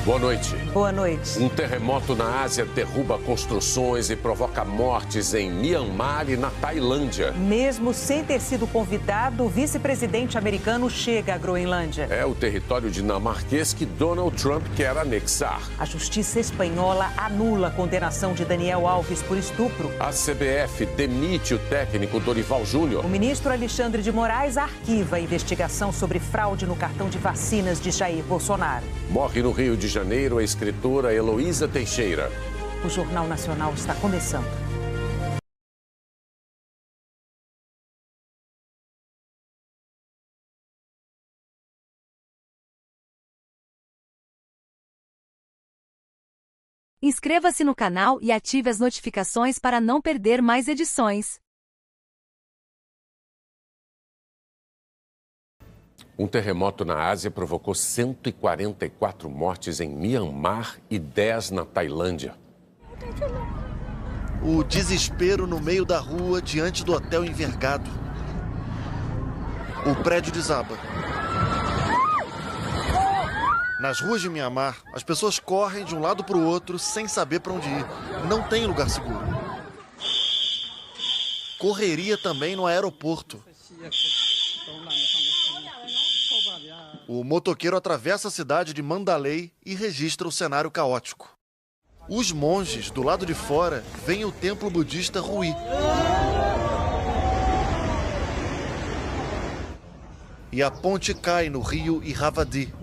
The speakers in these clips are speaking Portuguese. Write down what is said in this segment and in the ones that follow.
Boa noite. Boa noite. Um terremoto na Ásia derruba construções e provoca mortes em Myanmar e na Tailândia. Mesmo sem ter sido convidado, o vice-presidente americano chega à Groenlândia. É o território dinamarquês que Donald Trump quer anexar. A justiça espanhola anula a condenação de Daniel Alves por estupro. A CBF demite o técnico Dorival Júnior. O ministro Alexandre de Moraes arquiva a investigação sobre fraude no cartão de vacinas de Jair Bolsonaro. Morre no Rio de Janeiro a escritora Heloísa Teixeira. O Jornal Nacional está começando. Inscreva-se no canal e ative as notificações para não perder mais edições. Um terremoto na Ásia provocou 144 mortes em Myanmar e 10 na Tailândia. O desespero no meio da rua diante do hotel envergado. O prédio desaba. Nas ruas de Myanmar, as pessoas correm de um lado para o outro sem saber para onde ir. Não tem lugar seguro. Correria também no aeroporto. O motoqueiro atravessa a cidade de Mandalay e registra o cenário caótico. Os monges, do lado de fora, veem o templo budista ruir. E a ponte cai no rio Irrawaddy.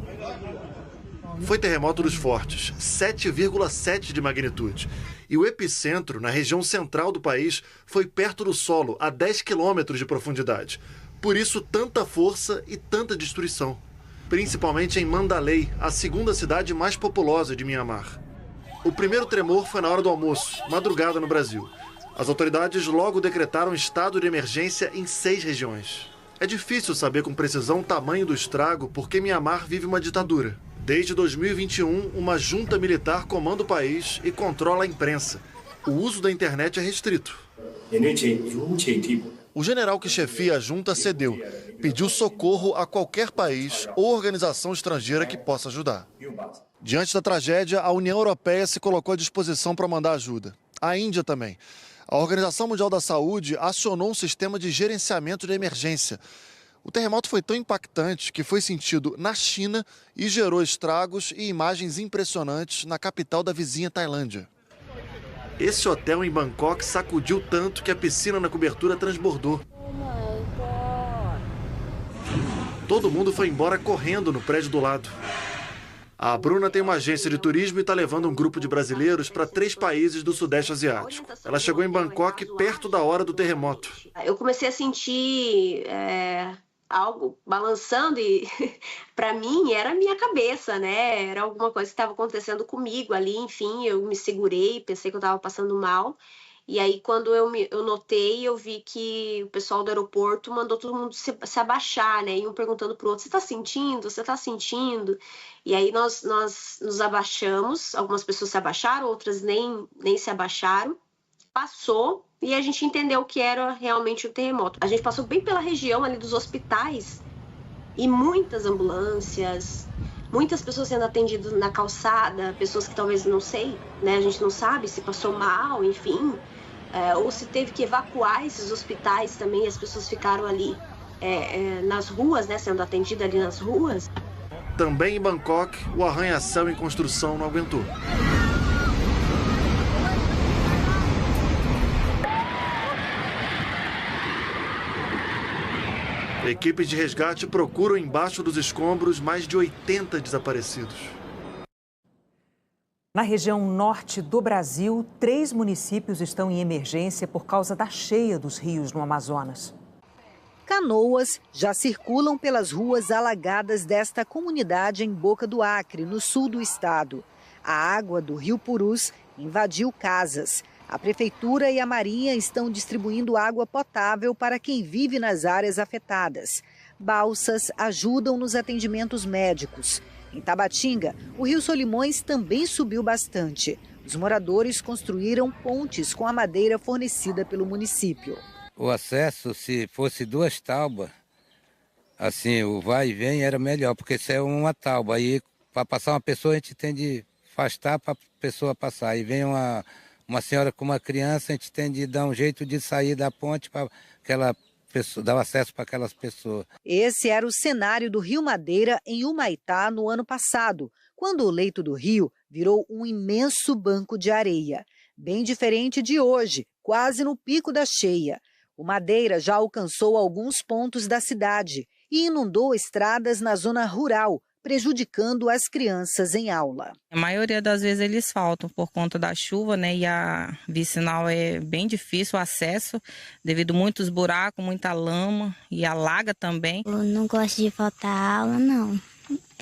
Foi terremoto dos fortes, 7,7 de magnitude. E o epicentro, na região central do país, foi perto do solo, a 10 quilômetros de profundidade. Por isso, tanta força e tanta destruição. Principalmente em Mandalay, a segunda cidade mais populosa de Myanmar. O primeiro tremor foi na hora do almoço, madrugada no Brasil. As autoridades logo decretaram estado de emergência em 6 regiões. É difícil saber com precisão o tamanho do estrago porque Myanmar vive uma ditadura. Desde 2021, uma junta militar comanda o país e controla a imprensa. O uso da internet é restrito. O general que chefia a junta cedeu, pediu socorro a qualquer país ou organização estrangeira que possa ajudar. Diante da tragédia, a União Europeia se colocou à disposição para mandar ajuda. A Índia também. A Organização Mundial da Saúde acionou um sistema de gerenciamento de emergência. O terremoto foi tão impactante que foi sentido na China e gerou estragos e imagens impressionantes na capital da vizinha Tailândia. Esse hotel em Bangkok sacudiu tanto que a piscina na cobertura transbordou. Todo mundo foi embora correndo no prédio do lado. A Bruna tem uma agência de turismo e está levando um grupo de brasileiros para 3 países do Sudeste Asiático. Ela chegou em Bangkok perto da hora do terremoto. Eu comecei a sentir algo balançando e para mim era a minha cabeça, né? Era alguma coisa que estava acontecendo comigo ali, enfim, eu me segurei, pensei que eu estava passando mal. E aí quando eu notei, eu vi que o pessoal do aeroporto mandou todo mundo se abaixar, né? E um perguntando pro outro, você tá sentindo? Você tá sentindo? E aí nós nos abaixamos, algumas pessoas se abaixaram, outras nem se abaixaram. Passou e a gente entendeu o que era realmente o terremoto. A gente passou bem pela região ali dos hospitais e muitas ambulâncias, muitas pessoas sendo atendidas na calçada, pessoas que talvez, não sei, né? A gente não sabe se passou mal, enfim, ou se teve que evacuar esses hospitais também, as pessoas ficaram ali nas ruas, né? Sendo atendidas ali nas ruas. Também em Bangkok, o arranha-céu em construção não aguentou. Equipes de resgate procuram embaixo dos escombros mais de 80 desaparecidos. Na região norte do Brasil, 3 municípios estão em emergência por causa da cheia dos rios no Amazonas. Canoas já circulam pelas ruas alagadas desta comunidade em Boca do Acre, no sul do estado. A água do rio Purus invadiu casas. A Prefeitura e a Marinha estão distribuindo água potável para quem vive nas áreas afetadas. Balsas ajudam nos atendimentos médicos. Em Tabatinga, o rio Solimões também subiu bastante. Os moradores construíram pontes com a madeira fornecida pelo município. O acesso, se fosse 2 taubas, assim, o vai e vem era melhor, porque isso é uma tauba. Aí para passar uma pessoa, a gente tem de afastar para a pessoa passar. E vem uma senhora com uma criança, a gente tem de dar um jeito de sair da ponte para aquela pessoa, dar acesso para aquelas pessoas. Esse era o cenário do Rio Madeira em Humaitá no ano passado, quando o leito do rio virou um imenso banco de areia. Bem diferente de hoje, quase no pico da cheia. O Madeira já alcançou alguns pontos da cidade e inundou estradas na zona rural, prejudicando as crianças em aula. A maioria das vezes eles faltam por conta da chuva, né? E a vicinal é bem difícil o acesso, devido a muitos buracos, muita lama e alaga também. Eu não gosto de faltar a aula, não.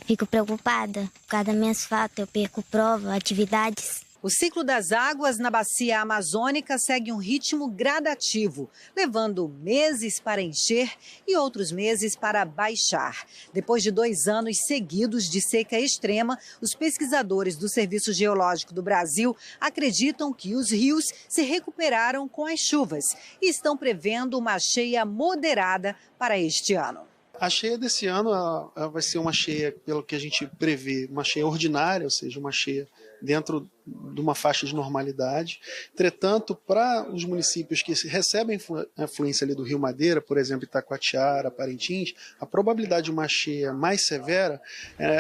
Fico preocupada. Por causa das minhas faltas, eu perco prova, atividades. O ciclo das águas na bacia amazônica segue um ritmo gradativo, levando meses para encher e outros meses para baixar. Depois de 2 anos seguidos de seca extrema, os pesquisadores do Serviço Geológico do Brasil acreditam que os rios se recuperaram com as chuvas e estão prevendo uma cheia moderada para este ano. A cheia desse ano ela vai ser uma cheia, pelo que a gente prevê, uma cheia ordinária, ou seja, uma cheia dentro de uma faixa de normalidade. Entretanto, para os municípios que recebem a influência ali do Rio Madeira, por exemplo, Itacoatiara, Parintins, a probabilidade de uma cheia mais severa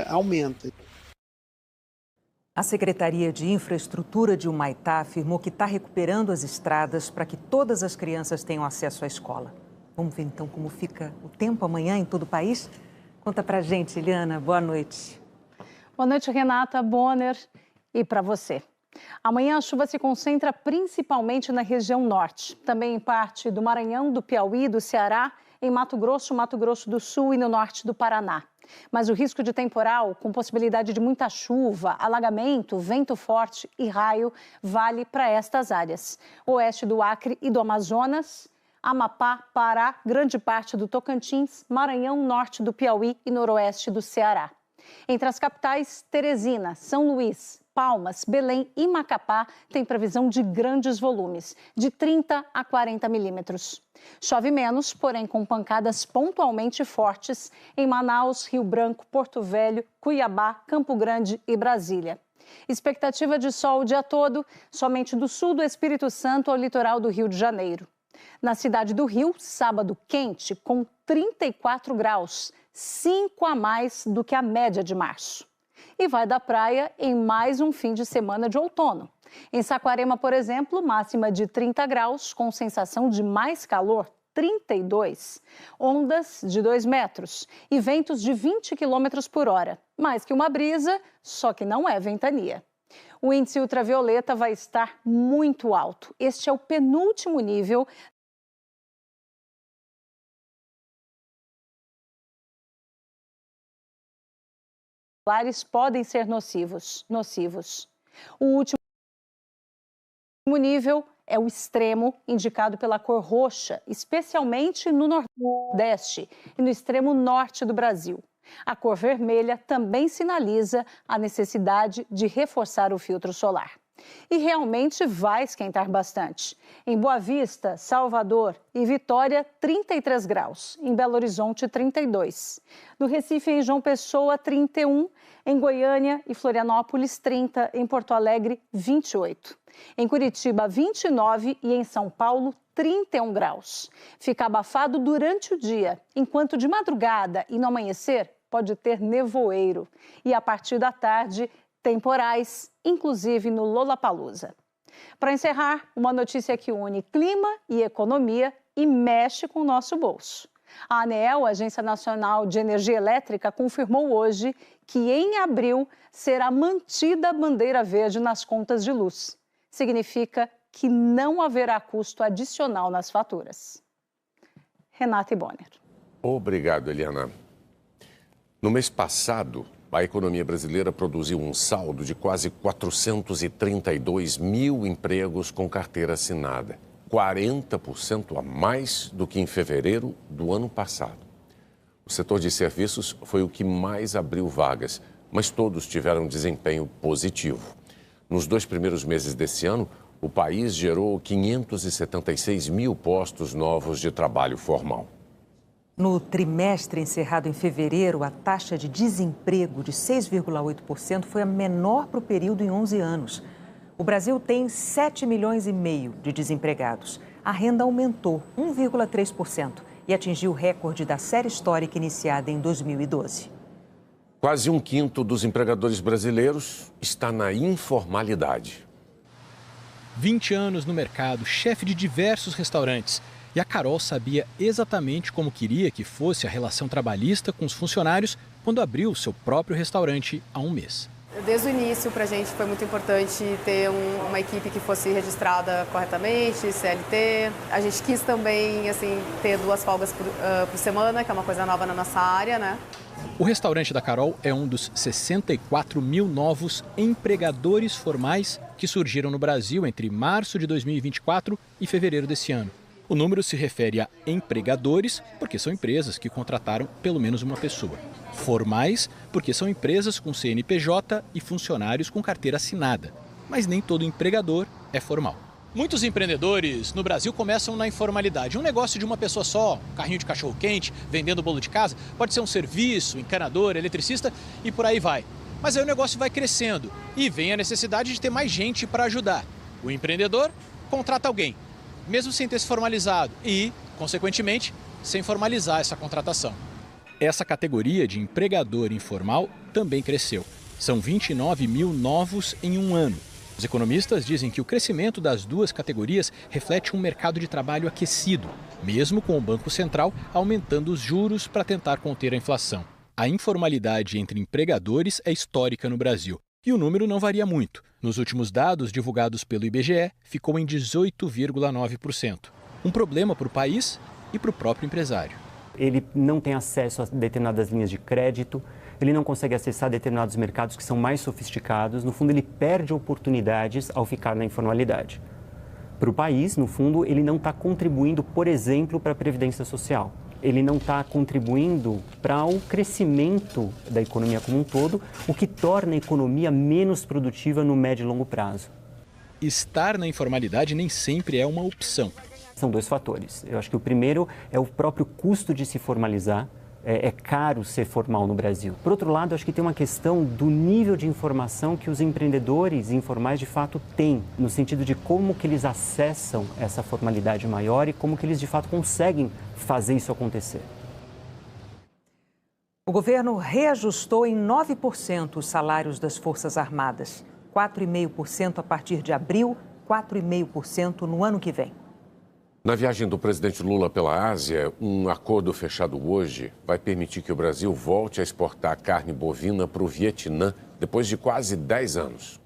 aumenta. A Secretaria de Infraestrutura de Humaitá afirmou que está recuperando as estradas para que todas as crianças tenham acesso à escola. Vamos ver então como fica o tempo amanhã em todo o país? Conta pra gente, Eliana. Boa noite. Boa noite, Renata, Bonner. E para você. Amanhã a chuva se concentra principalmente na região norte, também em parte do Maranhão, do Piauí, do Ceará, em Mato Grosso do Sul e no norte do Paraná. Mas o risco de temporal, com possibilidade de muita chuva, alagamento, vento forte e raio, vale para estas áreas. Oeste do Acre e do Amazonas, Amapá, Pará, grande parte do Tocantins, Maranhão, norte do Piauí e noroeste do Ceará. Entre as capitais, Teresina, São Luís, Palmas, Belém e Macapá tem previsão de grandes volumes, de 30 a 40 milímetros. Chove menos, porém com pancadas pontualmente fortes em Manaus, Rio Branco, Porto Velho, Cuiabá, Campo Grande e Brasília. Expectativa de sol o dia todo, somente do sul do Espírito Santo ao litoral do Rio de Janeiro. Na cidade do Rio, sábado quente, com 34 graus, 5 a mais do que a média de março. E vai da praia em mais um fim de semana de outono. Em Saquarema, por exemplo, máxima de 30 graus, com sensação de mais calor, 32. Ondas de 2 metros e ventos de 20 quilômetros por hora. Mais que uma brisa, só que não é ventania. O índice ultravioleta vai estar muito alto. Este é o penúltimo nível. Podem ser nocivos. O último nível é o extremo, indicado pela cor roxa, especialmente no Nordeste e no extremo norte do Brasil. A cor vermelha também sinaliza a necessidade de reforçar o filtro solar. E realmente vai esquentar bastante. Em Boa Vista, Salvador e Vitória, 33 graus. Em Belo Horizonte, 32. No Recife e em João Pessoa, 31. Em Goiânia e Florianópolis, 30. Em Porto Alegre, 28. Em Curitiba, 29. E em São Paulo, 31 graus. Fica abafado durante o dia, enquanto de madrugada e no amanhecer pode ter nevoeiro. E a partir da tarde, temporais, inclusive no Lollapalooza. Para encerrar, uma notícia que une clima e economia e mexe com o nosso bolso. A ANEEL, Agência Nacional de Energia Elétrica, confirmou hoje que em abril será mantida a bandeira verde nas contas de luz. Significa que não haverá custo adicional nas faturas. Renata e Bonner. Obrigado, Eliana. No mês passado, a economia brasileira produziu um saldo de quase 432 mil empregos com carteira assinada, 40% a mais do que em fevereiro do ano passado. O setor de serviços foi o que mais abriu vagas, mas todos tiveram desempenho positivo. Nos 2 primeiros meses desse ano, o país gerou 576 mil postos novos de trabalho formal. No trimestre encerrado em fevereiro, a taxa de desemprego de 6,8% foi a menor para o período em 11 anos. O Brasil tem 7,5 milhões de desempregados. A renda aumentou 1,3% e atingiu o recorde da série histórica iniciada em 2012. Quase um quinto dos empregadores brasileiros está na informalidade. 20 anos no mercado, chefe de diversos restaurantes. E a Carol sabia exatamente como queria que fosse a relação trabalhista com os funcionários quando abriu o seu próprio restaurante há um mês. Desde o início, para a gente foi muito importante ter uma equipe que fosse registrada corretamente, CLT. A gente quis também ter 2 folgas por semana, que é uma coisa nova na nossa área, né? O restaurante da Carol é um dos 64 mil novos empregadores formais que surgiram no Brasil entre março de 2024 e fevereiro desse ano. O número se refere a empregadores, porque são empresas que contrataram pelo menos uma pessoa. Formais, porque são empresas com CNPJ e funcionários com carteira assinada. Mas nem todo empregador é formal. Muitos empreendedores no Brasil começam na informalidade. Um negócio de uma pessoa só, um carrinho de cachorro-quente, vendendo bolo de casa, pode ser um serviço, encanador, eletricista e por aí vai. Mas aí o negócio vai crescendo e vem a necessidade de ter mais gente para ajudar. O empreendedor contrata alguém, mesmo sem ter se formalizado e, consequentemente, sem formalizar essa contratação. Essa categoria de empregador informal também cresceu. São 29 mil novos em um ano. Os economistas dizem que o crescimento das duas categorias reflete um mercado de trabalho aquecido, mesmo com o Banco Central aumentando os juros para tentar conter a inflação. A informalidade entre empregadores é histórica no Brasil e o número não varia muito. Nos últimos dados divulgados pelo IBGE, ficou em 18,9%. Um problema para o país e para o próprio empresário. Ele não tem acesso a determinadas linhas de crédito, ele não consegue acessar determinados mercados que são mais sofisticados. No fundo, ele perde oportunidades ao ficar na informalidade. Para o país, no fundo, ele não está contribuindo, por exemplo, para a Previdência Social. Ele não está contribuindo para o crescimento da economia como um todo, o que torna a economia menos produtiva no médio e longo prazo. Estar na informalidade nem sempre é uma opção. São 2 fatores. Eu acho que o primeiro é o próprio custo de se formalizar. É caro ser formal no Brasil. Por outro lado, acho que tem uma questão do nível de informação que os empreendedores informais de fato têm, no sentido de como que eles acessam essa formalidade maior e como que eles de fato conseguem fazer isso acontecer. O governo reajustou em 9% os salários das Forças Armadas, 4,5% a partir de abril, 4,5% no ano que vem. Na viagem do presidente Lula pela Ásia, um acordo fechado hoje vai permitir que o Brasil volte a exportar carne bovina para o Vietnã depois de quase 10 anos.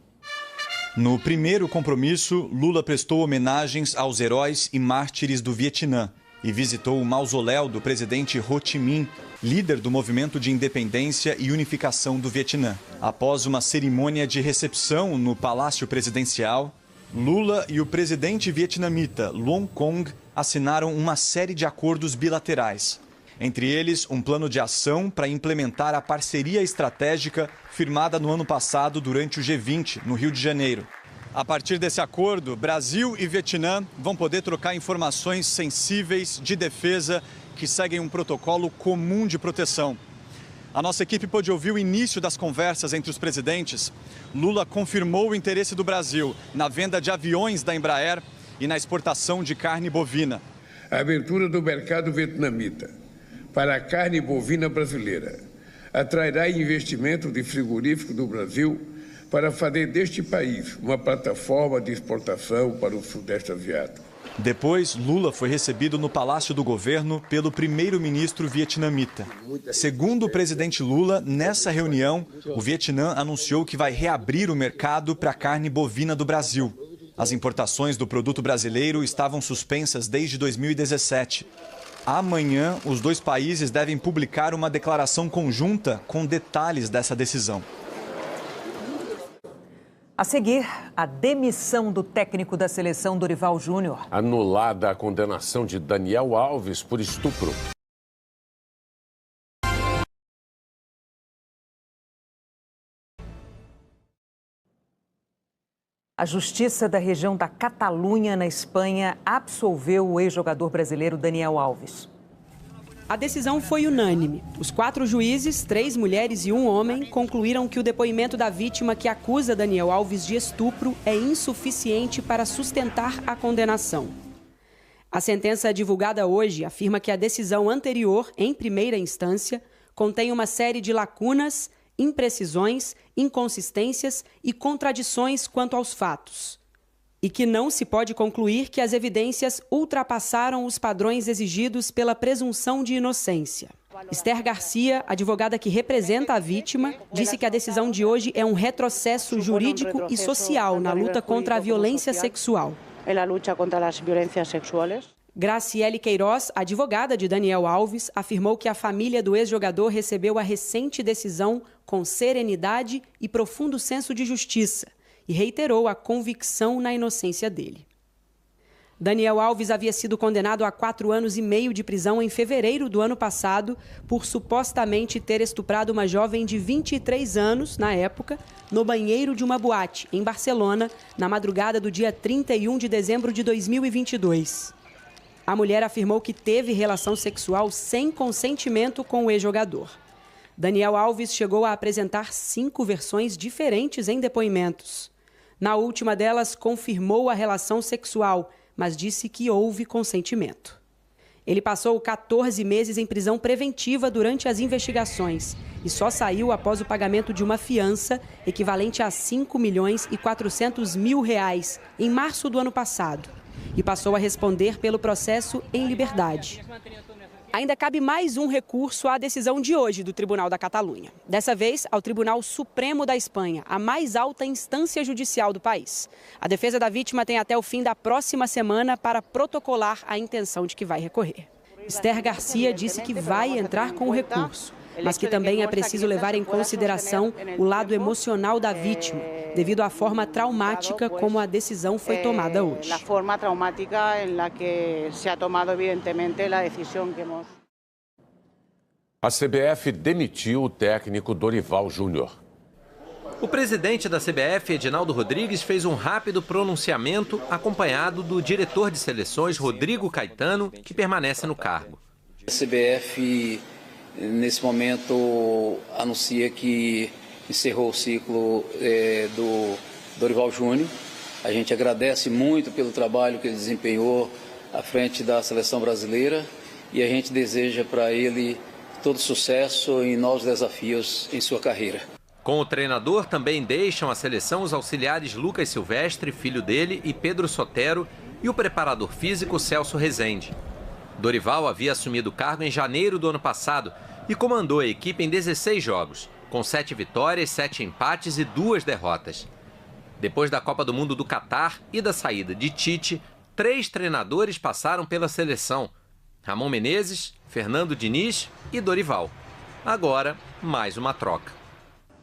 No primeiro compromisso, Lula prestou homenagens aos heróis e mártires do Vietnã e visitou o mausoléu do presidente Ho Chi Minh, líder do movimento de independência e unificação do Vietnã. Após uma cerimônia de recepção no Palácio Presidencial, Lula e o presidente vietnamita Luong Quong assinaram uma série de acordos bilaterais. Entre eles, um plano de ação para implementar a parceria estratégica firmada no ano passado durante o G20, no Rio de Janeiro. A partir desse acordo, Brasil e Vietnã vão poder trocar informações sensíveis de defesa que seguem um protocolo comum de proteção. A nossa equipe pôde ouvir o início das conversas entre os presidentes. Lula confirmou o interesse do Brasil na venda de aviões da Embraer e na exportação de carne bovina. A abertura do mercado vietnamita para a carne bovina brasileira atrairá investimento de frigorífico do Brasil para fazer deste país uma plataforma de exportação para o Sudeste Asiático. Depois, Lula foi recebido no Palácio do Governo pelo primeiro-ministro vietnamita. Segundo o presidente Lula, nessa reunião, o Vietnã anunciou que vai reabrir o mercado para a carne bovina do Brasil. As importações do produto brasileiro estavam suspensas desde 2017. Amanhã, os 2 países devem publicar uma declaração conjunta com detalhes dessa decisão. A seguir, a demissão do técnico da seleção Dorival Júnior. Anulada a condenação de Daniel Alves por estupro. A Justiça da região da Catalunha, na Espanha, absolveu o ex-jogador brasileiro Daniel Alves. A decisão foi unânime. Os 4 juízes, 3 mulheres e 1 homem, concluíram que o depoimento da vítima que acusa Daniel Alves de estupro é insuficiente para sustentar a condenação. A sentença divulgada hoje afirma que a decisão anterior, em primeira instância, contém uma série de lacunas, imprecisões, inconsistências e contradições quanto aos fatos. E que não se pode concluir que as evidências ultrapassaram os padrões exigidos pela presunção de inocência. Esther Garcia, advogada que representa a vítima, disse que a decisão de hoje é um retrocesso jurídico e social na luta contra a violência sexual. Graciele Queiroz, advogada de Daniel Alves, afirmou que a família do ex-jogador recebeu a recente decisão com serenidade e profundo senso de justiça e reiterou a convicção na inocência dele. Daniel Alves havia sido condenado a 4 anos e meio de prisão em fevereiro do ano passado por supostamente ter estuprado uma jovem de 23 anos, na época, no banheiro de uma boate, em Barcelona, na madrugada do dia 31 de dezembro de 2022. A mulher afirmou que teve relação sexual sem consentimento com o ex-jogador. Daniel Alves chegou a apresentar 5 versões diferentes em depoimentos. Na última delas, confirmou a relação sexual, mas disse que houve consentimento. Ele passou 14 meses em prisão preventiva durante as investigações e só saiu após o pagamento de uma fiança equivalente a R$ 5.400.000 em março do ano passado e passou a responder pelo processo em liberdade. Ainda cabe mais um recurso à decisão de hoje do Tribunal da Catalunha. Dessa vez, ao Tribunal Supremo da Espanha, a mais alta instância judicial do país. A defesa da vítima tem até o fim da próxima semana para protocolar a intenção de que vai recorrer. Esther Garcia disse que vai entrar com o recurso, mas que também é preciso levar em consideração o lado emocional da vítima, devido à forma traumática como a decisão foi tomada hoje. A forma traumática em que se ha tomado, evidentemente, a decisão que hemos... A CBF demitiu o técnico Dorival Júnior. O presidente da CBF, Edinaldo Rodrigues, fez um rápido pronunciamento acompanhado do diretor de seleções, Rodrigo Caetano, que permanece no cargo. A CBF, nesse momento, anuncia que encerrou o ciclo do Dorival Júnior. A gente agradece muito pelo trabalho que ele desempenhou à frente da seleção brasileira e a gente deseja para ele todo sucesso e novos desafios em sua carreira. Com o treinador também deixam a seleção os auxiliares Lucas Silvestre, filho dele, e Pedro Sotero, e o preparador físico Celso Rezende. Dorival havia assumido o cargo em janeiro do ano passado e comandou a equipe em 16 jogos, com 7 vitórias, 7 empates e 2 derrotas. Depois da Copa do Mundo do Catar e da saída de Tite, 3 treinadores passaram pela seleção: Ramon Menezes, Fernando Diniz e Dorival. Agora, mais uma troca.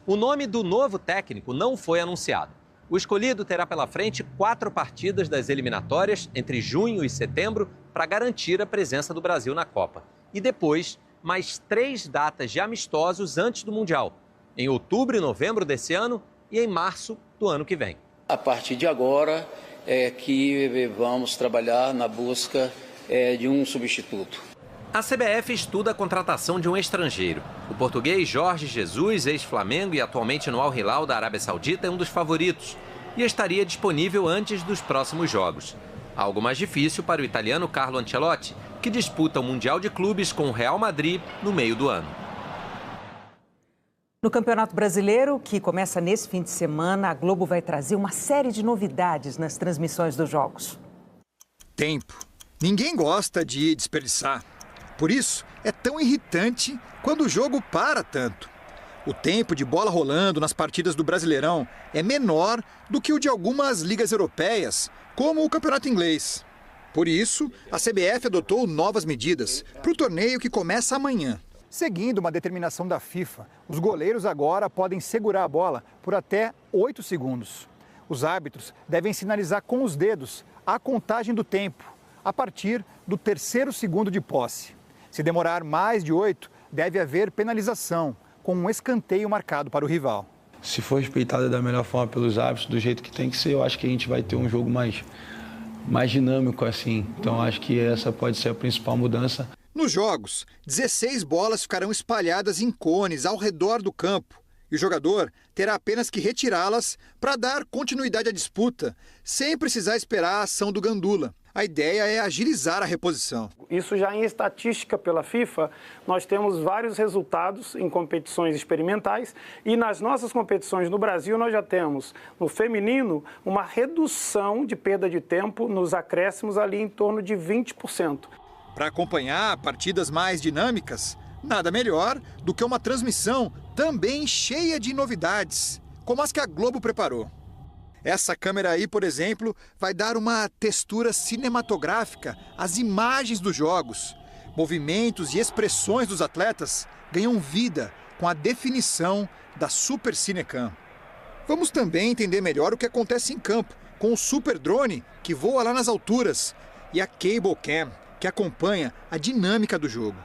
O nome do novo técnico não foi anunciado. O escolhido terá pela frente 4 partidas das eliminatórias entre junho e setembro para garantir a presença do Brasil na Copa. E depois, mais 3 datas de amistosos antes do Mundial, em outubro e novembro desse ano e em março do ano que vem. A partir de agora é que vamos trabalhar na busca de um substituto. A CBF estuda a contratação de um estrangeiro. O português Jorge Jesus, ex-Flamengo e atualmente no Al Hilal da Arábia Saudita, é um dos favoritos e estaria disponível antes dos próximos jogos. Algo mais difícil para o italiano Carlo Ancelotti, que disputa o Mundial de Clubes com o Real Madrid no meio do ano. No Campeonato Brasileiro, que começa nesse fim de semana, a Globo vai trazer uma série de novidades nas transmissões dos jogos. Tempo. Ninguém gosta de desperdiçar. Por isso, é tão irritante quando o jogo para tanto. O tempo de bola rolando nas partidas do Brasileirão é menor do que o de algumas ligas europeias, como o Campeonato Inglês. Por isso, a CBF adotou novas medidas para o torneio que começa amanhã. Seguindo uma determinação da FIFA, os goleiros agora podem segurar a bola por até 8 segundos. Os árbitros devem sinalizar com os dedos a contagem do tempo, a partir do 3º segundo de posse. Se demorar mais de 8, deve haver penalização, com um escanteio marcado para o rival. Se for respeitado da melhor forma pelos árbitros, do jeito que tem que ser, eu acho que a gente vai ter um jogo mais dinâmico assim. Então acho que essa pode ser a principal mudança. Nos jogos, 16 bolas ficarão espalhadas em cones ao redor do campo e o jogador terá apenas que retirá-las para dar continuidade à disputa, sem precisar esperar a ação do gandula. A ideia é agilizar a reposição. Isso já em estatística pela FIFA, nós temos vários resultados em competições experimentais e nas nossas competições no Brasil nós já temos, no feminino, uma redução de perda de tempo nos acréscimos ali em torno de 20%. Para acompanhar partidas mais dinâmicas, nada melhor do que uma transmissão também cheia de novidades, como as que a Globo preparou. Essa câmera aí, por exemplo, vai dar uma textura cinematográfica às imagens dos jogos. Movimentos e expressões dos atletas ganham vida com a definição da Super Cinecam. Vamos também entender melhor o que acontece em campo, com o Super Drone, que voa lá nas alturas, e a Cable Cam, que acompanha a dinâmica do jogo.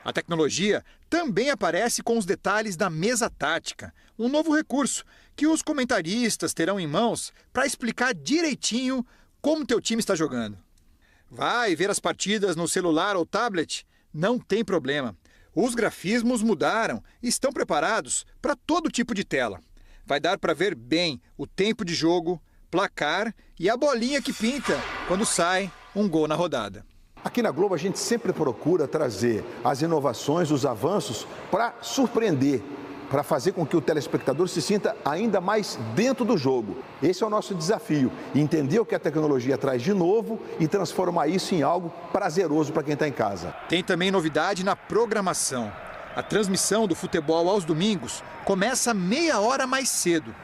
A tecnologia também aparece com os detalhes da mesa tática, um novo recurso que os comentaristas terão em mãos para explicar direitinho como teu time está jogando. Vai ver as partidas no celular ou tablet? Não tem problema. Os grafismos mudaram e estão preparados para todo tipo de tela. Vai dar para ver bem o tempo de jogo, placar e a bolinha que pinta quando sai um gol na rodada. Aqui na Globo a gente sempre procura trazer as inovações, os avanços para surpreender, para fazer com que o telespectador se sinta ainda mais dentro do jogo. Esse é o nosso desafio, entender o que a tecnologia traz de novo e transformar isso em algo prazeroso para quem está em casa. Tem também novidade na programação. A transmissão do futebol aos domingos começa meia hora mais cedo.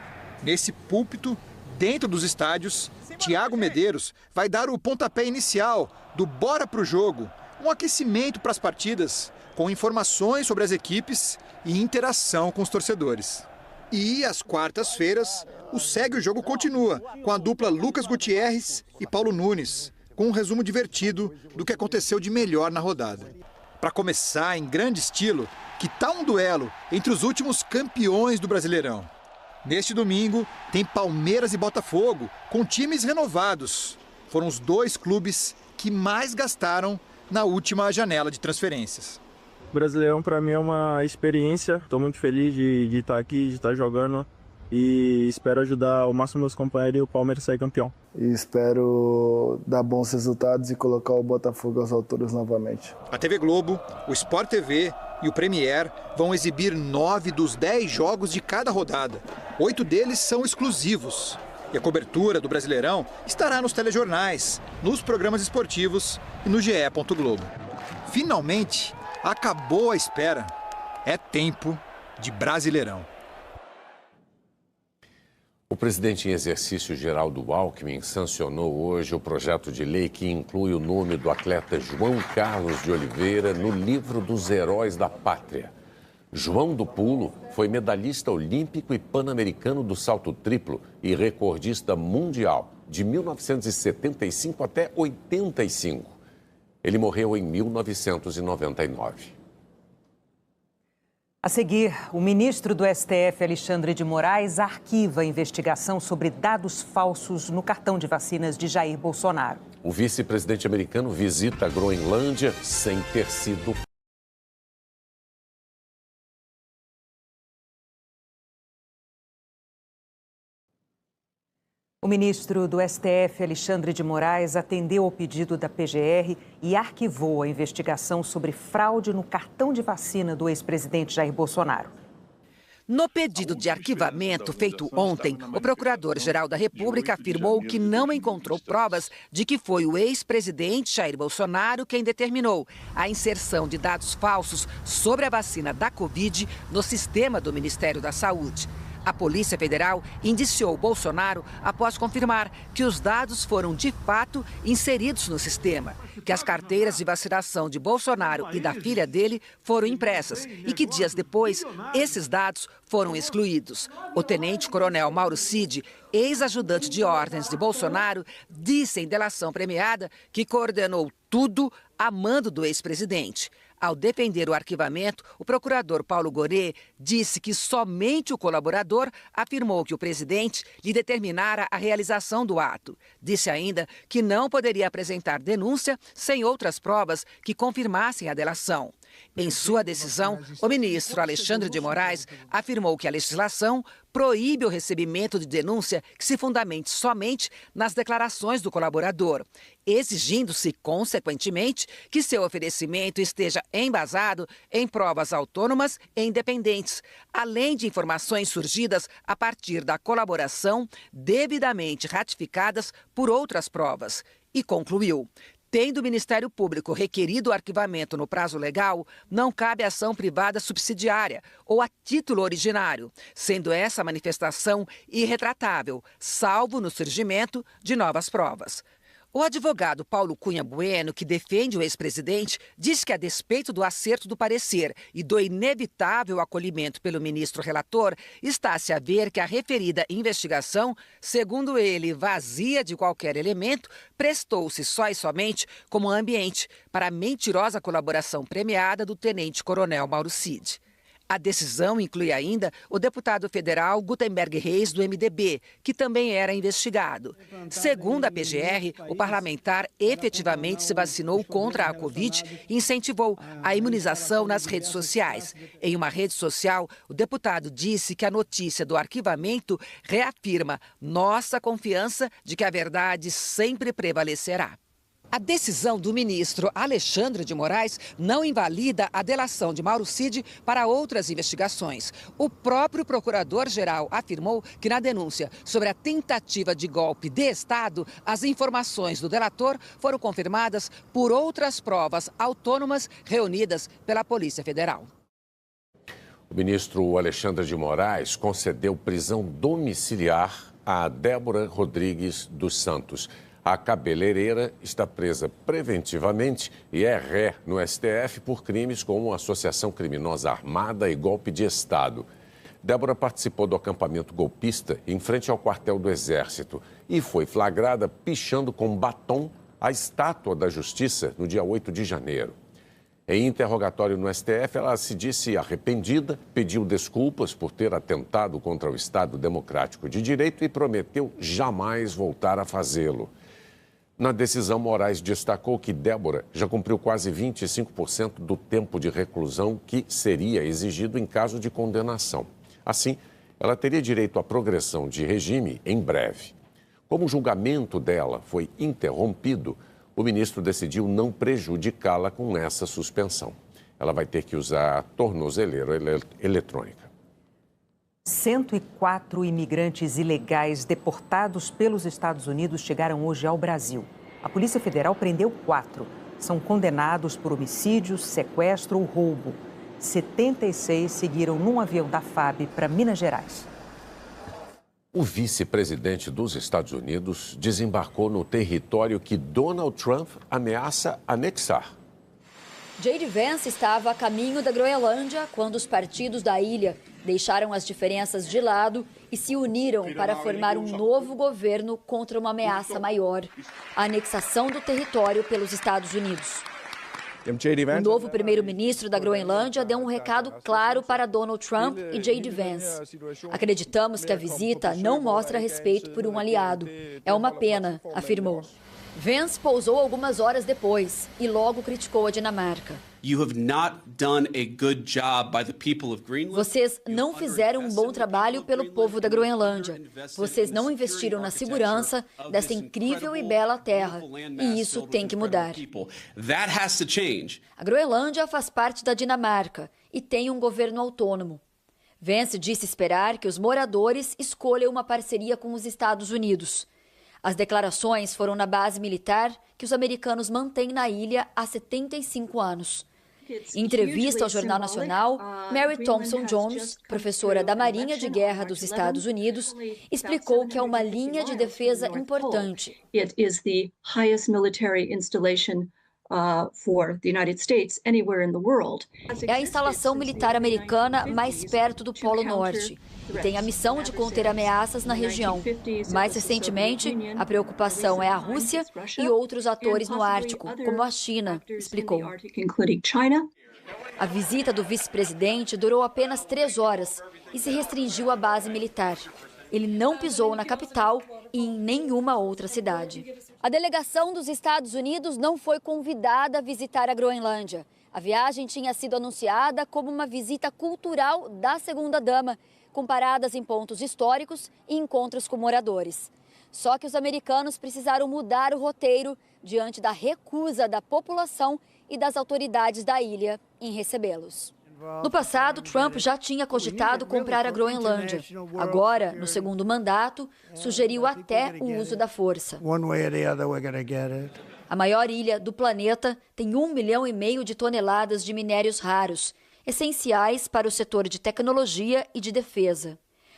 Nesse púlpito, dentro dos estádios, Thiago Medeiros vai dar o pontapé inicial do Bora Pro Jogo, um aquecimento para as partidas, com informações sobre as equipes e interação com os torcedores. E às quartas-feiras, o Segue o Jogo continua, com a dupla Lucas Gutierrez e Paulo Nunes, com um resumo divertido do que aconteceu de melhor na rodada. Para começar em grande estilo, que tal um duelo entre os últimos campeões do Brasileirão? Neste domingo, tem Palmeiras e Botafogo, com times renovados. Foram os dois clubes que mais gastaram na última janela de transferências. O Brasileirão, para mim, é uma experiência. Estou muito feliz de estar aqui, de estar jogando e espero ajudar o máximo meus companheiros e o Palmeiras sair campeão. E espero dar bons resultados e colocar o Botafogo às alturas novamente. A TV Globo, o Sport TV e o Premier vão exibir 9 dos 10 jogos de cada rodada. 8 deles são exclusivos. E a cobertura do Brasileirão estará nos telejornais, nos programas esportivos e no GE. Globo. Finalmente, acabou a espera. É tempo de Brasileirão. O presidente em exercício Geraldo Alckmin sancionou hoje o projeto de lei que inclui o nome do atleta João Carlos de Oliveira no livro dos heróis da pátria. João do Pulo foi medalhista olímpico e pan-americano do salto triplo e recordista mundial de 1975 até 85. Ele morreu em 1999. A seguir, o ministro do STF, Alexandre de Moraes, arquiva a investigação sobre dados falsos no cartão de vacinas de Jair Bolsonaro. O vice-presidente americano visita a Groenlândia sem ter sido. O ministro do STF, Alexandre de Moraes, atendeu ao pedido da PGR e arquivou a investigação sobre fraude no cartão de vacina do ex-presidente Jair Bolsonaro. No pedido de arquivamento feito ontem, o Procurador-Geral da República afirmou que não encontrou provas de que foi o ex-presidente Jair Bolsonaro quem determinou a inserção de dados falsos sobre a vacina da Covid no sistema do Ministério da Saúde. A Polícia Federal indiciou Bolsonaro após confirmar que os dados foram de fato inseridos no sistema, que as carteiras de vacinação de Bolsonaro e da filha dele foram impressas e que dias depois esses dados foram excluídos. O tenente-coronel Mauro Cid, ex-ajudante de ordens de Bolsonaro, disse em delação premiada que coordenou tudo a mando do ex-presidente. Ao defender o arquivamento, o procurador Paulo Goret disse que somente o colaborador afirmou que o presidente lhe determinara a realização do ato. Disse ainda que não poderia apresentar denúncia sem outras provas que confirmassem a delação. Em sua decisão, o ministro Alexandre de Moraes afirmou que a legislação proíbe o recebimento de denúncia que se fundamente somente nas declarações do colaborador, exigindo-se, consequentemente, que seu oferecimento esteja embasado em provas autônomas e independentes, além de informações surgidas a partir da colaboração devidamente ratificadas por outras provas. E concluiu: tendo o Ministério Público requerido o arquivamento no prazo legal, não cabe ação privada subsidiária ou a título originário, sendo essa manifestação irretratável, salvo no surgimento de novas provas. O advogado Paulo Cunha Bueno, que defende o ex-presidente, diz que, a despeito do acerto do parecer e do inevitável acolhimento pelo ministro relator, está-se a ver que a referida investigação, segundo ele, vazia de qualquer elemento, prestou-se só e somente como ambiente para a mentirosa colaboração premiada do tenente-coronel Mauro Cid. A decisão inclui ainda o deputado federal Gutenberg Reis, do MDB, que também era investigado. Segundo a PGR, o parlamentar efetivamente se vacinou contra a Covid e incentivou a imunização nas redes sociais. Em uma rede social, o deputado disse que a notícia do arquivamento reafirma nossa confiança de que a verdade sempre prevalecerá. A decisão do ministro Alexandre de Moraes não invalida a delação de Mauro Cid para outras investigações. O próprio procurador-geral afirmou que, na denúncia sobre a tentativa de golpe de Estado, as informações do delator foram confirmadas por outras provas autônomas reunidas pela Polícia Federal. O ministro Alexandre de Moraes concedeu prisão domiciliar a Débora Rodrigues dos Santos. A cabeleireira está presa preventivamente e é ré no STF por crimes como associação criminosa armada e golpe de Estado. Débora participou do acampamento golpista em frente ao quartel do Exército e foi flagrada pichando com batom a estátua da Justiça no dia 8 de janeiro. Em interrogatório no STF, ela se disse arrependida, pediu desculpas por ter atentado contra o Estado Democrático de Direito e prometeu jamais voltar a fazê-lo. Na decisão, Moraes destacou que Débora já cumpriu quase 25% do tempo de reclusão que seria exigido em caso de condenação. Assim, ela teria direito à progressão de regime em breve. Como o julgamento dela foi interrompido, o ministro decidiu não prejudicá-la com essa suspensão. Ela vai ter que usar a tornozeleira eletrônica. 104 imigrantes ilegais deportados pelos Estados Unidos chegaram hoje ao Brasil. A Polícia Federal prendeu 4. São condenados por homicídio, sequestro ou roubo. 76 seguiram num avião da FAB para Minas Gerais. O vice-presidente dos Estados Unidos desembarcou no território que Donald Trump ameaça anexar. J.D. Vance estava a caminho da Groenlândia quando os partidos da ilha deixaram as diferenças de lado e se uniram para formar um novo governo contra uma ameaça maior, a anexação do território pelos Estados Unidos. O novo primeiro-ministro da Groenlândia deu um recado claro para Donald Trump e J.D. Vance. Acreditamos que a visita não mostra respeito por um aliado. É uma pena, afirmou. Vance pousou algumas horas depois e logo criticou a Dinamarca. Vocês não fizeram um bom trabalho pelo povo da Groenlândia. Vocês não investiram na segurança dessa incrível e bela terra. E isso tem que mudar. A Groenlândia faz parte da Dinamarca e tem um governo autônomo. Vance disse esperar que os moradores escolham uma parceria com os Estados Unidos. As declarações foram na base militar que os americanos mantêm na ilha há 75 anos. Em entrevista ao Jornal Nacional, Mary Thompson Jones, professora da Marinha de Guerra dos Estados Unidos, explicou que é uma linha de defesa importante. É a instalação militar americana mais perto do Polo Norte e tem a missão de conter ameaças na região. Mais recentemente, a preocupação é a Rússia e outros atores no Ártico, como a China, explicou. A visita do vice-presidente durou apenas 3 horas e se restringiu à base militar. Ele não pisou na capital e em nenhuma outra cidade. A delegação dos Estados Unidos não foi convidada a visitar a Groenlândia. A viagem tinha sido anunciada como uma visita cultural da segunda-dama, com paradas em pontos históricos e encontros com moradores. Só que os americanos precisaram mudar o roteiro diante da recusa da população e das autoridades da ilha em recebê-los. No passado, Trump já tinha cogitado comprar a Groenlândia. Agora, no segundo mandato, sugeriu até o uso da força. A maior ilha do planeta tem 1,5 milhão de toneladas de minérios raros, essenciais para o setor de tecnologia e de defesa.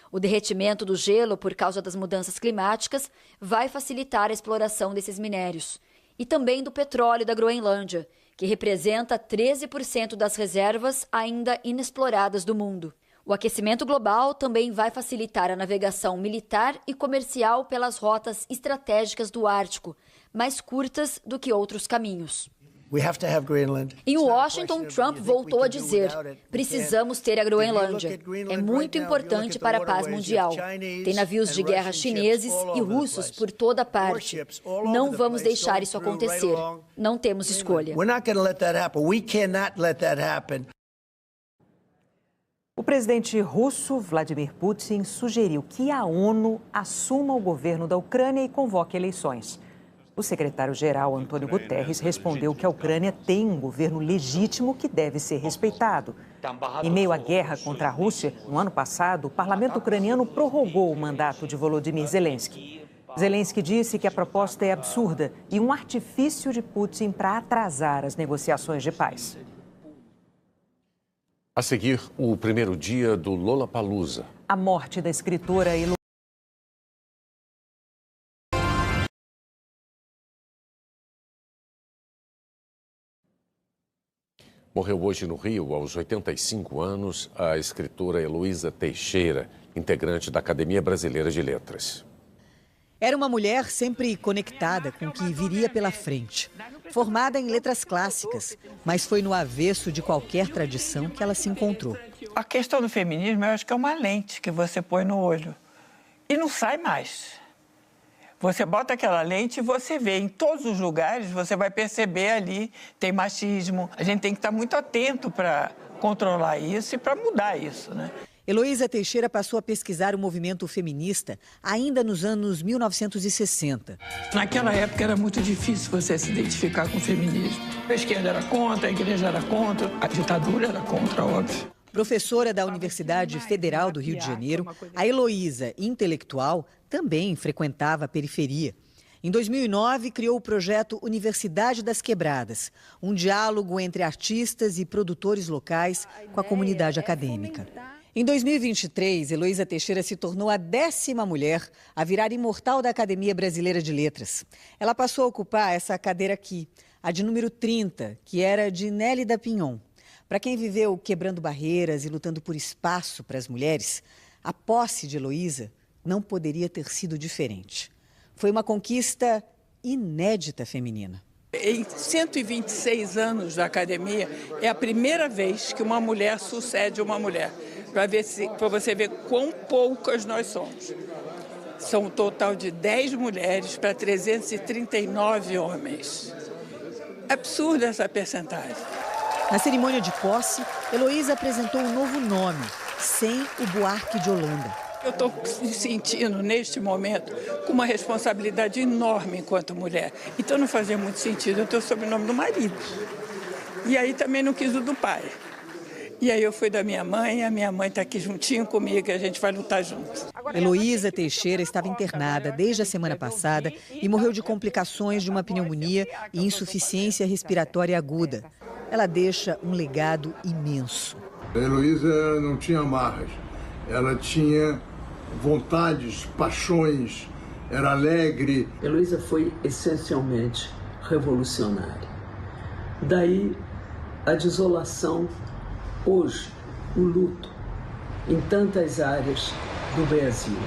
O derretimento do gelo por causa das mudanças climáticas vai facilitar a exploração desses minérios. E também do petróleo da Groenlândia, que representa 13% das reservas ainda inexploradas do mundo. O aquecimento global também vai facilitar a navegação militar e comercial pelas rotas estratégicas do Ártico, mais curtas do que outros caminhos. Em Washington, Trump voltou a dizer: precisamos ter a Groenlândia. É muito importante para a paz mundial. Tem navios de guerra chineses e russos por toda parte. Não vamos deixar isso acontecer. Não temos escolha. O presidente russo, Vladimir Putin, sugeriu que a ONU assuma o governo da Ucrânia e convoque eleições. O secretário-geral, Antônio Guterres, respondeu que a Ucrânia tem um governo legítimo que deve ser respeitado. Em meio à guerra contra a Rússia, no ano passado, o parlamento ucraniano prorrogou o mandato de Volodymyr Zelensky. Zelensky disse que a proposta é absurda e um artifício de Putin para atrasar as negociações de paz. A seguir, o primeiro dia do Lollapalooza. A morte da escritora Morreu hoje no Rio, aos 85 anos, a escritora Heloísa Teixeira, integrante da Academia Brasileira de Letras. Era uma mulher sempre conectada com o que viria pela frente. Formada em letras clássicas, mas foi no avesso de qualquer tradição que ela se encontrou. A questão do feminismo, eu acho que é uma lente que você põe no olho e não sai mais. Você bota aquela lente e você vê em todos os lugares, você vai perceber ali, tem machismo. A gente tem que estar muito atento para controlar isso e para mudar isso, né? Heloísa Teixeira passou a pesquisar o movimento feminista ainda nos anos 1960. Naquela época era muito difícil você se identificar com o feminismo. A esquerda era contra, a igreja era contra, a ditadura era contra, óbvio. Professora da Universidade Federal do Rio de Janeiro, a Heloísa, intelectual, também frequentava a periferia. Em 2009, criou o projeto Universidade das Quebradas, um diálogo entre artistas e produtores locais com a comunidade acadêmica. Em 2023, Heloísa Teixeira se tornou a 10ª mulher a virar imortal da Academia Brasileira de Letras. Ela passou a ocupar essa cadeira aqui, a de número 30, que era de Nélida Pinhon. Para quem viveu quebrando barreiras e lutando por espaço para as mulheres, a posse de Heloísa não poderia ter sido diferente. Foi uma conquista inédita feminina. Em 126 anos da academia, é a primeira vez que uma mulher sucede uma mulher. Para você ver quão poucas nós somos. São um total de 10 mulheres para 339 homens. Absurda essa percentagem. Na cerimônia de posse, Heloísa apresentou um novo nome, sem o Buarque de Holanda. Eu estou me sentindo, neste momento, com uma responsabilidade enorme enquanto mulher. Então não fazia muito sentido eu ter o sobrenome do marido. E aí também não quis o do pai. E aí eu fui da minha mãe, a minha mãe está aqui juntinho comigo e a gente vai lutar juntos. Heloísa Teixeira estava internada desde a semana passada e morreu de complicações de uma pneumonia e insuficiência respiratória aguda. Ela deixa um legado imenso. A Heloísa não tinha amarras, ela tinha vontades, paixões, era alegre. Heloísa foi essencialmente revolucionária. Daí a desolação, hoje, o luto, em tantas áreas do Brasil.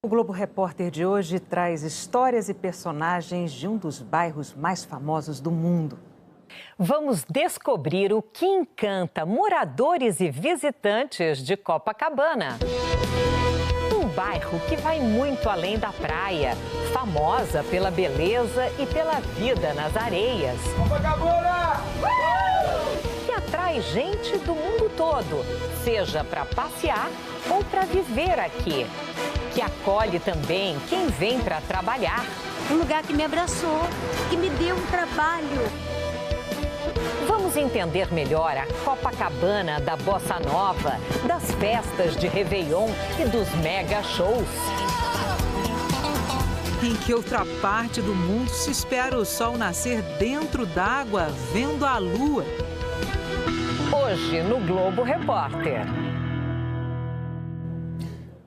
O Globo Repórter de hoje traz histórias e personagens de um dos bairros mais famosos do mundo. Vamos descobrir o que encanta moradores e visitantes de Copacabana. Um bairro que vai muito além da praia, famosa pela beleza e pela vida nas areias. Copacabana! Que atrai gente do mundo todo, seja para passear ou para viver aqui. Que acolhe também quem vem para trabalhar. Um lugar que me abraçou, que me deu um trabalho. Vamos entender melhor a Copacabana da Bossa Nova, das festas de Réveillon e dos mega shows. Em que outra parte do mundo se espera o sol nascer dentro d'água, vendo a lua? Hoje no Globo Repórter.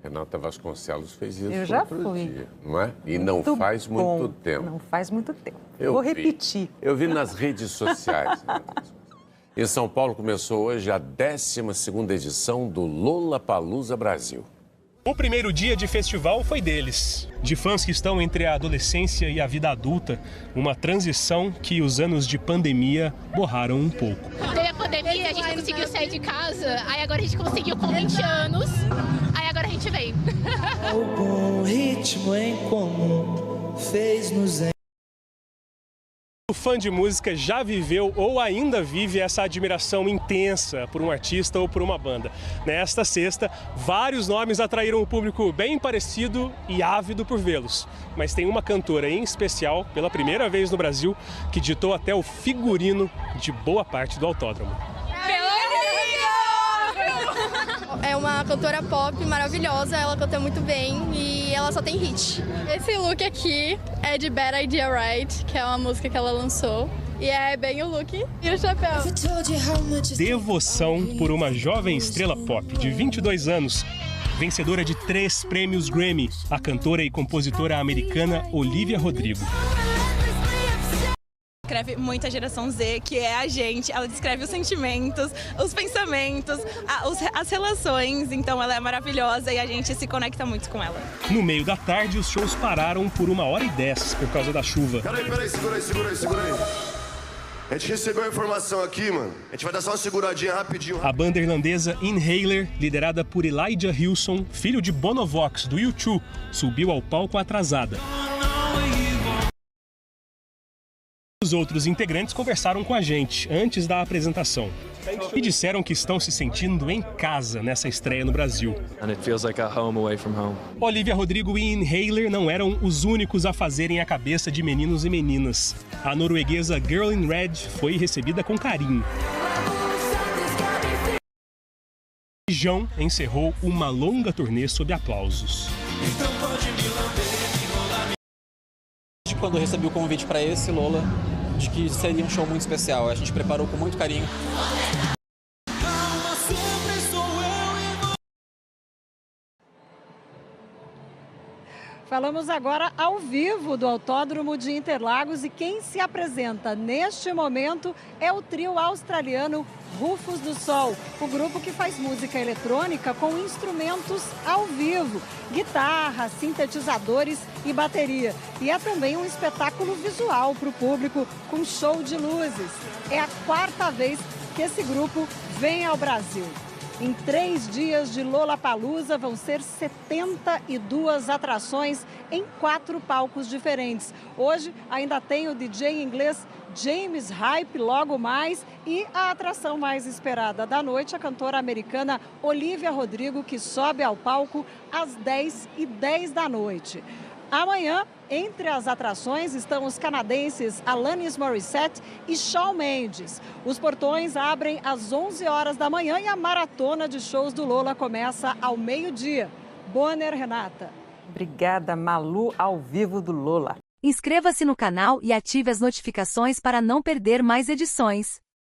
Renata Vasconcelos fez isso Eu já outro fui. dia, não é? E não faz muito tempo. Não faz muito tempo. Eu Vou vi. repetir. Eu vi nas redes sociais. Em São Paulo começou hoje a 12ª edição do Lollapalooza Brasil. O primeiro dia de festival foi deles, de fãs que estão entre a adolescência e a vida adulta, uma transição que os anos de pandemia borraram um pouco. Teve a pandemia, a gente não conseguiu sair de casa, aí agora a gente conseguiu com 20 anos, aí agora a gente veio. Algum ritmo em comum fez-nos em... O fã de música já viveu ou ainda vive essa admiração intensa por um artista ou por uma banda. Nesta sexta, vários nomes atraíram o público bem parecido e ávido por vê-los. Mas tem uma cantora em especial, pela primeira vez no Brasil, que ditou até o figurino de boa parte do autódromo. É uma cantora pop maravilhosa, ela canta muito bem e ela só tem hit. Esse look aqui é de Bad Idea Right, que é uma música que ela lançou. E é bem o look e o chapéu. Devoção por uma jovem estrela pop de 22 anos, vencedora de 3 prêmios Grammy, a cantora e compositora americana Olivia Rodrigo. Descreve muito a geração Z, que é a gente. Ela descreve os sentimentos, os pensamentos, as relações. Então ela é maravilhosa e a gente se conecta muito com ela. No meio da tarde, os shows pararam por 1h10 por causa da chuva. Peraí, segura aí. A gente recebeu a informação aqui, mano. A gente vai dar só uma seguradinha rapidinho. A banda irlandesa Inhaler, liderada por Elijah Hilson, filho de Bono Vox, do U2, subiu ao palco atrasada. Os outros integrantes conversaram com a gente antes da apresentação e disseram que estão se sentindo em casa nessa estreia no Brasil. Olivia Rodrigo e Inhaler não eram os únicos a fazerem a cabeça de meninos e meninas. A norueguesa Girl in Red foi recebida com carinho. João encerrou uma longa turnê sob aplausos. Quando eu recebi o convite para esse Lola, de que seria um show muito especial. A gente preparou com muito carinho. Falamos agora ao vivo do Autódromo de Interlagos e quem se apresenta neste momento é o trio australiano Rufus do Sol, o grupo que faz música eletrônica com instrumentos ao vivo, guitarra, sintetizadores e bateria. E é também um espetáculo visual para o público com show de luzes. É a 4ª vez que esse grupo vem ao Brasil. Em 3 dias de Lollapalooza vão ser 72 atrações em 4 palcos diferentes. Hoje ainda tem o DJ inglês James Hype logo mais e a atração mais esperada da noite, a cantora americana Olivia Rodrigo, que sobe ao palco às 10h10 da noite. Amanhã, entre as atrações, estão os canadenses Alanis Morissette e Shawn Mendes. Os portões abrem às 11 horas da manhã e a maratona de shows do Lola começa ao meio-dia. Bonner, Renata. Obrigada, Malu, ao vivo do Lola. Inscreva-se no canal e ative as notificações para não perder mais edições.